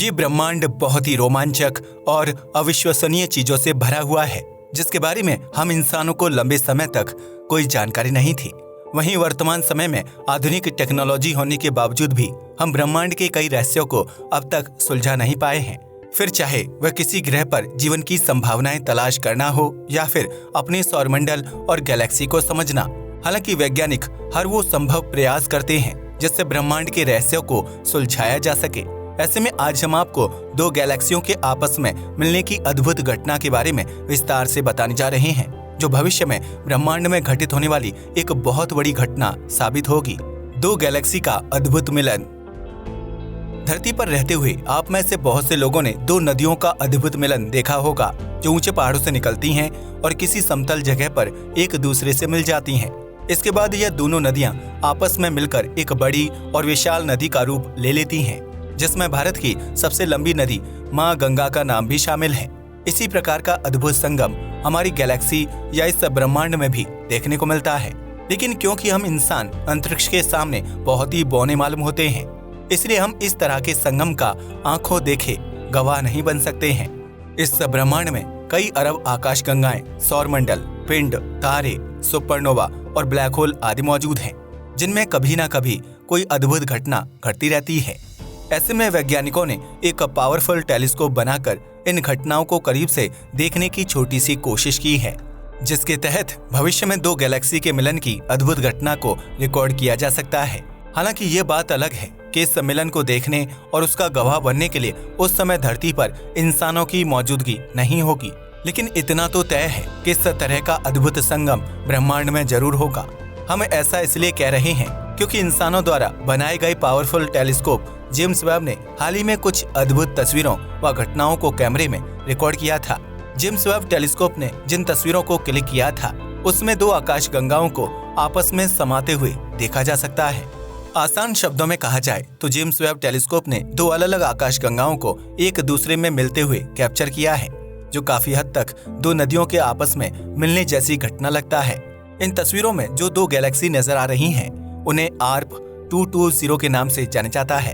ये ब्रह्मांड बहुत ही रोमांचक और अविश्वसनीय चीजों से भरा हुआ है, जिसके बारे में हम इंसानों को लंबे समय तक कोई जानकारी नहीं थी। वहीं वर्तमान समय में आधुनिक टेक्नोलॉजी होने के बावजूद भी हम ब्रह्मांड के कई रहस्यों को अब तक सुलझा नहीं पाए हैं। फिर चाहे वह किसी ग्रह पर जीवन की संभावनाएं तलाश करना हो या फिर अपने सौरमंडल और गैलेक्सी को समझना। हालांकि वैज्ञानिक हर वो संभव प्रयास करते हैं जिससे ब्रह्मांड के रहस्यों को सुलझाया जा सके। ऐसे में आज हम आपको दो गैलेक्सियों के आपस में मिलने की अद्भुत घटना के बारे में विस्तार से बताने जा रहे हैं, जो भविष्य में ब्रह्मांड में घटित होने वाली एक बहुत बड़ी घटना साबित होगी। दो गैलेक्सी का अद्भुत मिलन। धरती पर रहते हुए आप में से बहुत से लोगों ने दो नदियों का अद्भुत मिलन देखा होगा, जो ऊंचे पहाड़ों से निकलती हैं और किसी समतल जगह पर एक दूसरे से मिल जाती हैं। इसके बाद यह दोनों नदियां आपस में मिलकर एक बड़ी और विशाल नदी का रूप ले लेती हैं, जिसमें भारत की सबसे लंबी नदी मां गंगा का नाम भी शामिल है। इसी प्रकार का अद्भुत संगम हमारी गैलेक्सी या इस ब्रह्मांड में भी देखने को मिलता है। लेकिन क्योंकि हम इंसान अंतरिक्ष के सामने बहुत ही बौने मालूम होते हैं, इसलिए हम इस तरह के संगम का आंखों देखे गवाह नहीं बन सकते हैं। इस ब्रह्मांड में कई अरब आकाश गंगाएं, सौरमंडल, पिंड, तारे, सुपरनोवा और ब्लैक होल आदि मौजूद हैं, जिनमें कभी ना कभी कोई अद्भुत घटना घटती रहती है। ऐसे में वैज्ञानिकों ने एक पावरफुल टेलीस्कोप बनाकर इन घटनाओं को करीब से देखने की छोटी सी कोशिश की है, जिसके तहत भविष्य में दो गैलेक्सी के मिलन की अद्भुत घटना को रिकॉर्ड किया जा सकता है। हालांकि ये बात अलग है कि इस सम्मेलन को देखने और उसका गवाह बनने के लिए उस समय धरती पर इंसानों की मौजूदगी नहीं होगी। लेकिन इतना तो तय है कि इस तरह का अद्भुत संगम ब्रह्मांड में जरूर होगा। हम ऐसा इसलिए कह रहे हैं क्योंकि इंसानों द्वारा बनाए गए पावरफुल टेलीस्कोप जेम्स वेब ने हाल ही में कुछ अद्भुत तस्वीरों व घटनाओं को कैमरे में रिकॉर्ड किया था। जेम्स वेब टेलीस्कोप ने जिन तस्वीरों को क्लिक किया था, उसमें दो आकाश गंगाओं को आपस में समाते हुए देखा जा सकता है। आसान शब्दों में कहा जाए तो जेम्स वेब टेलीस्कोप ने दो अलग अलग आकाश गंगाओं को एक दूसरे में मिलते हुए कैप्चर किया है, जो काफी हद तक दो नदियों के आपस में मिलने जैसी घटना लगता है। इन तस्वीरों में जो दो गैलेक्सी नजर आ रही हैं, उन्हें आर्प 220 के नाम से जाना जाता है।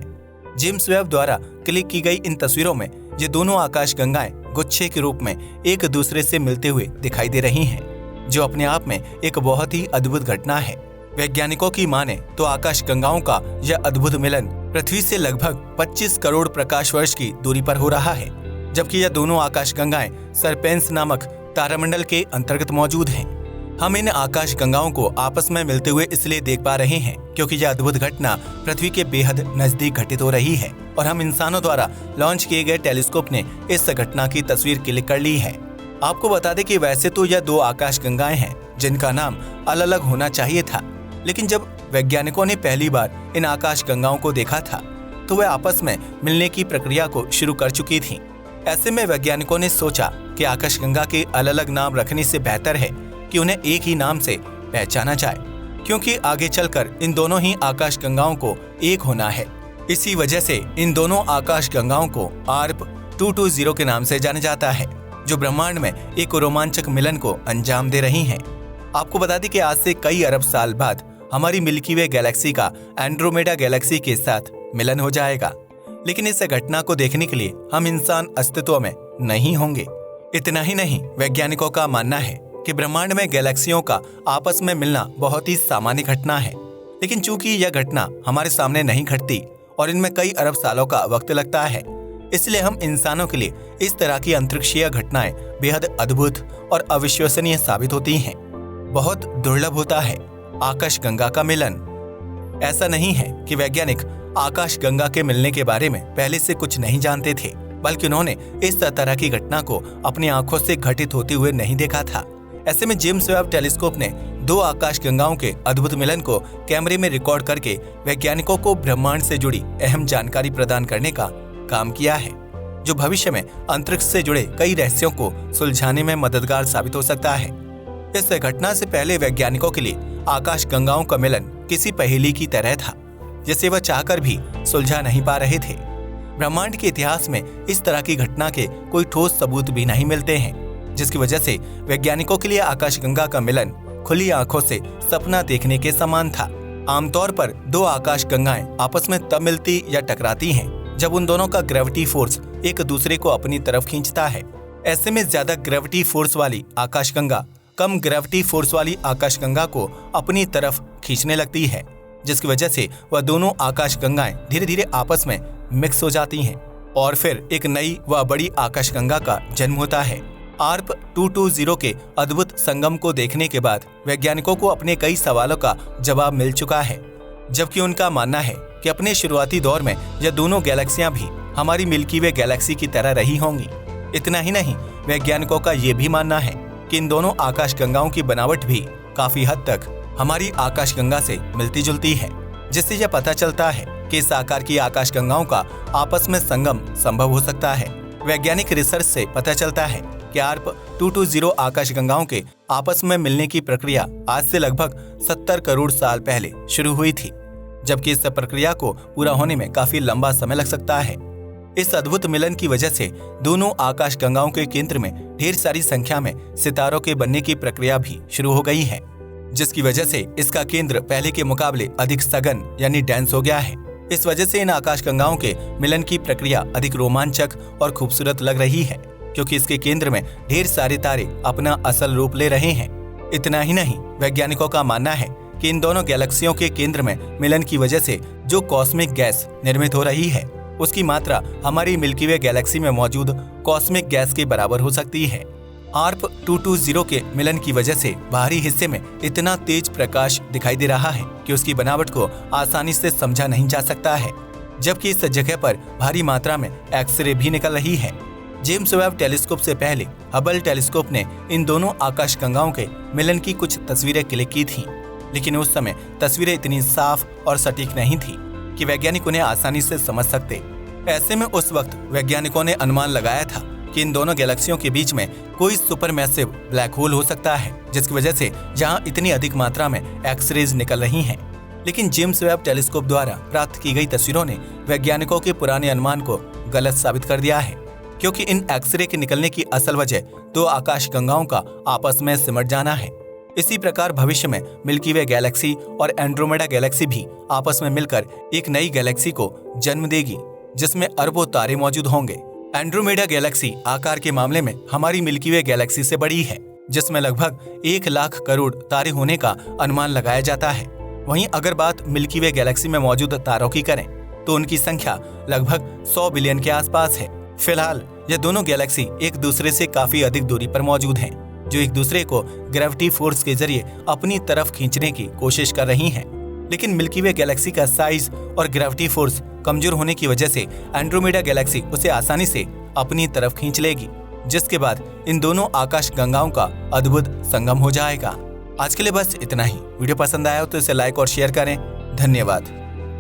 जेम्स वेब द्वारा क्लिक की गई इन तस्वीरों में ये दोनों आकाश गंगाएं गुच्छे के रूप में एक दूसरे से मिलते हुए दिखाई दे रही हैं, जो अपने आप में एक बहुत ही अद्भुत घटना है। वैज्ञानिकों की माने तो आकाश गंगाओं का यह अद्भुत मिलन पृथ्वी से लगभग 25 करोड़ प्रकाश वर्ष की दूरी पर हो रहा है, जबकि यह दोनों आकाश गंगाएं सर्पेंस नामक तारामंडल के अंतर्गत मौजूद हैं। हम इन आकाश गंगाओं को आपस में मिलते हुए इसलिए देख पा रहे हैं क्योंकि यह अद्भुत घटना पृथ्वी के बेहद नजदीक घटित हो रही है और हम इंसानों द्वारा लॉन्च किए गए टेलीस्कोप ने इस घटना की तस्वीर क्लिक कर ली है। आपको बता दें कि वैसे तो यह दो आकाश गंगाएं हैं जिनका नाम अलग अलग होना चाहिए था, लेकिन जब वैज्ञानिकों ने पहली बार इन आकाश गंगाओं को देखा था तो वे आपस में मिलने की प्रक्रिया को शुरू कर चुकी थी। ऐसे में वैज्ञानिकों ने सोचा कि आकाश गंगा के अलग अलग नाम रखने से बेहतर है कि उन्हें एक ही नाम से पहचाना जाए, क्योंकि आगे चलकर इन दोनों ही आकाश गंगाओं को एक होना है। इसी वजह से इन दोनों आकाश गंगाओं को आर्प 220 के नाम से जाना जाता है, जो ब्रह्मांड में एक रोमांचक मिलन को अंजाम दे रही हैं। आपको बता दें कि आज से कई अरब साल बाद हमारी मिल्की वे गैलेक्सी का एंड्रोमेडा गैलेक्सी के साथ मिलन हो जाएगा, लेकिन इस घटना को देखने के लिए हम इंसान अस्तित्व में नहीं होंगे। इतना ही नहीं, वैज्ञानिकों का मानना है कि ब्रह्मांड में गैलेक्सियों का आपस में मिलना बहुत ही सामान्य घटना है, लेकिन चूंकि यह घटना हमारे सामने नहीं घटती और इनमें कई अरब सालों का वक्त लगता है, इसलिए हम इंसानों के लिए इस तरह की अंतरिक्षीय घटनाएं बेहद अद्भुत और अविश्वसनीय साबित होती हैं। बहुत दुर्लभ होता है आकाश गंगा का मिलन। ऐसा नहीं है कि वैज्ञानिक आकाश गंगा के मिलने के बारे में पहले से कुछ नहीं जानते थे, बल्कि उन्होंने इस तरह की घटना को अपनी आंखों से घटित होते हुए नहीं देखा था। ऐसे में जेम्स वेब टेलीस्कोप ने दो आकाश गंगाओं के अद्भुत मिलन को कैमरे में रिकॉर्ड करके वैज्ञानिकों को ब्रह्मांड से जुड़ी अहम जानकारी प्रदान करने का काम किया है, जो भविष्य में अंतरिक्ष से जुड़े कई रहस्यों को सुलझाने में मददगार साबित हो सकता है। इस घटना से पहले वैज्ञानिकों के लिए आकाश गंगाओं का मिलन किसी पहेली की तरह था, जिसे वह चाहकर भी सुलझा नहीं पा रहे थे। ब्रह्मांड के इतिहास में इस तरह की घटना के कोई ठोस सबूत भी नहीं मिलते हैं, जिसकी वजह से वैज्ञानिकों के लिए आकाश गंगा का मिलन खुली आंखों से सपना देखने के समान था। आमतौर पर दो आकाश गंगाएं आपस में तब मिलती या टकराती हैं जब उन दोनों का ग्रेविटी फोर्स एक दूसरे को अपनी तरफ खींचता है। ऐसे में ज्यादा ग्रेविटी फोर्स वाली आकाशगंगा कम ग्रेविटी फोर्स वाली आकाशगंगा को अपनी तरफ खींचने लगती है, जिसकी वजह से वह दोनों आकाशगंगाएं धीरे धीरे आपस में मिक्स हो जाती हैं और फिर एक नई व बड़ी आकाशगंगा का जन्म होता है। ARP 220 के अद्भुत संगम को देखने के बाद वैज्ञानिकों को अपने कई सवालों का जवाब मिल चुका है, जबकि उनका मानना है कि अपने शुरुआती दौर में यह दोनों गैलेक्सियां भी हमारी मिल्की वे गैलेक्सी की तरह रही होंगी। इतना ही नहीं, वैज्ञानिकों का ये भी मानना है कि इन दोनों आकाशगंगाओं की बनावट भी काफी हद तक हमारी आकाशगंगा से मिलती जुलती है, जिससे यह पता चलता है कि इस आकार की आकाशगंगाओं का आपस में संगम संभव हो सकता है। वैज्ञानिक रिसर्च से पता चलता है कि ARP 220 आकाशगंगाओं के आपस में मिलने की प्रक्रिया आज से लगभग 70 करोड़ साल पहले शुरू हुई थी, जबकि इस प्रक्रिया को पूरा होने में काफी लंबा समय लग सकता है। इस अद्भुत मिलन की वजह से दोनों आकाशगंगाओं के केंद्र में ढेर सारी संख्या में सितारों के बनने की प्रक्रिया भी शुरू हो गई है, जिसकी वजह से इसका केंद्र पहले के मुकाबले अधिक सघन यानी डेंस हो गया है। इस वजह से इन आकाशगंगाओं के मिलन की प्रक्रिया अधिक रोमांचक और खूबसूरत लग रही है, क्योंकि इसके केंद्र में ढेर सारे तारे अपना असल रूप ले रहे हैं। इतना ही नहीं, वैज्ञानिकों का मानना है कि इन दोनों गैलेक्सियों के केंद्र में मिलन की वजह से जो कॉस्मिक गैस निर्मित हो रही है, उसकी मात्रा हमारी मिल्की वे गैलेक्सी में मौजूद कॉस्मिक गैस के बराबर हो सकती है। ARP 220 के मिलन की वजह से बाहरी हिस्से में इतना तेज प्रकाश दिखाई दे रहा है कि उसकी बनावट को आसानी से समझा नहीं जा सकता है, जबकि इस जगह पर भारी मात्रा में एक्सरे भी निकल रही है। जेम्स वेब टेलीस्कोप से पहले हबल टेलीस्कोप ने इन दोनों आकाशगंगाओं के मिलन की कुछ तस्वीरें क्लिक की थीं, लेकिन उस समय तस्वीरें इतनी साफ और सटीक नहीं थी कि वैज्ञानिक उन्हें आसानी से समझ सकते। ऐसे में उस वक्त वैज्ञानिकों ने अनुमान लगाया था कि इन दोनों गैलेक्सियों के बीच में कोई सुपरमैसिव ब्लैक होल हो सकता है, जिसकी वजह से जहां इतनी अधिक मात्रा में एक्सरेज निकल रही हैं। लेकिन जेम्स वेब टेलीस्कोप द्वारा प्राप्त की गई तस्वीरों ने वैज्ञानिकों के पुराने अनुमान को गलत साबित कर दिया है, क्योंकि इन एक्सरे के निकलने की असल वजह दो आकाशगंगाओं का आपस में सिमट जाना है। इसी प्रकार भविष्य में मिल्की वे गैलेक्सी और एंड्रोमेडा गैलेक्सी भी आपस में मिलकर एक नई गैलेक्सी को जन्म देगी, जिसमें अरबों तारे मौजूद होंगे। एंड्रोमेडा गैलेक्सी आकार के मामले में हमारी मिल्की वे गैलेक्सी से बड़ी है, जिसमें लगभग 1 लाख करोड़ तारे होने का अनुमान लगाया जाता है। वहीं अगर बात मिल्की वे गैलेक्सी में मौजूद तारों की करें तो उनकी संख्या लगभग 100 बिलियन के आसपास है। फिलहाल ये दोनों गैलेक्सी एक दूसरे से काफी अधिक दूरी पर मौजूद हैं, जो एक दूसरे को ग्रेविटी फोर्स के जरिए अपनी तरफ खींचने की कोशिश कर रही हैं। लेकिन मिल्की वे गैलेक्सी का साइज और ग्रेविटी फोर्स कमजोर होने की वजह से एंड्रोमेडा गैलेक्सी उसे आसानी से अपनी तरफ खींच लेगी, जिसके बाद इन दोनों आकाश गंगाओं का अद्भुत संगम हो जाएगा। आज के लिए बस इतना ही। वीडियो पसंद आया हो तो इसे लाइक और शेयर करें। धन्यवाद।